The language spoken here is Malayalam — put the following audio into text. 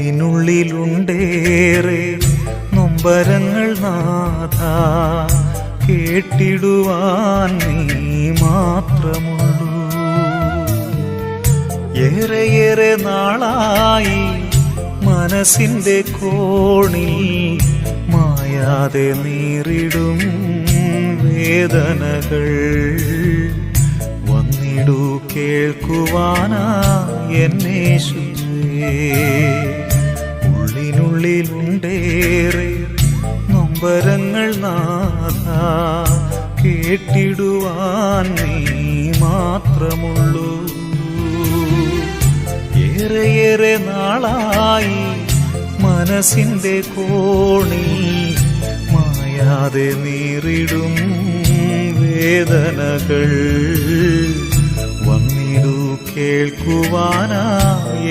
ഉള്ളിനുള്ളിലുണ്ടേറെ നൊമ്പരങ്ങൾ നാഥ, കേട്ടിടുവാൻ നീ മാത്രമുള്ളൂ. ഏറെയേറെ നാളായി മനസ്സിന്റെ കോണിൽ മായാതെ നീറിടും വേദനകൾ. വന്നിടൂ കേൾക്കുവാനാ എന്നേശുവേ. ഉള്ളിനുള്ളിലുണ്ടേറെ നൊമ്പരങ്ങൾ നാഥ, കേട്ടിടുവാൻ നീ മാത്രമുള്ളൂ. ഏറെയേറെ നാളായി മനസ്സിന്റെ കോണിൽ മായാതെ നീറിടും വേദനകൾ. വന്നിടൂ കേൾക്കുവാനായി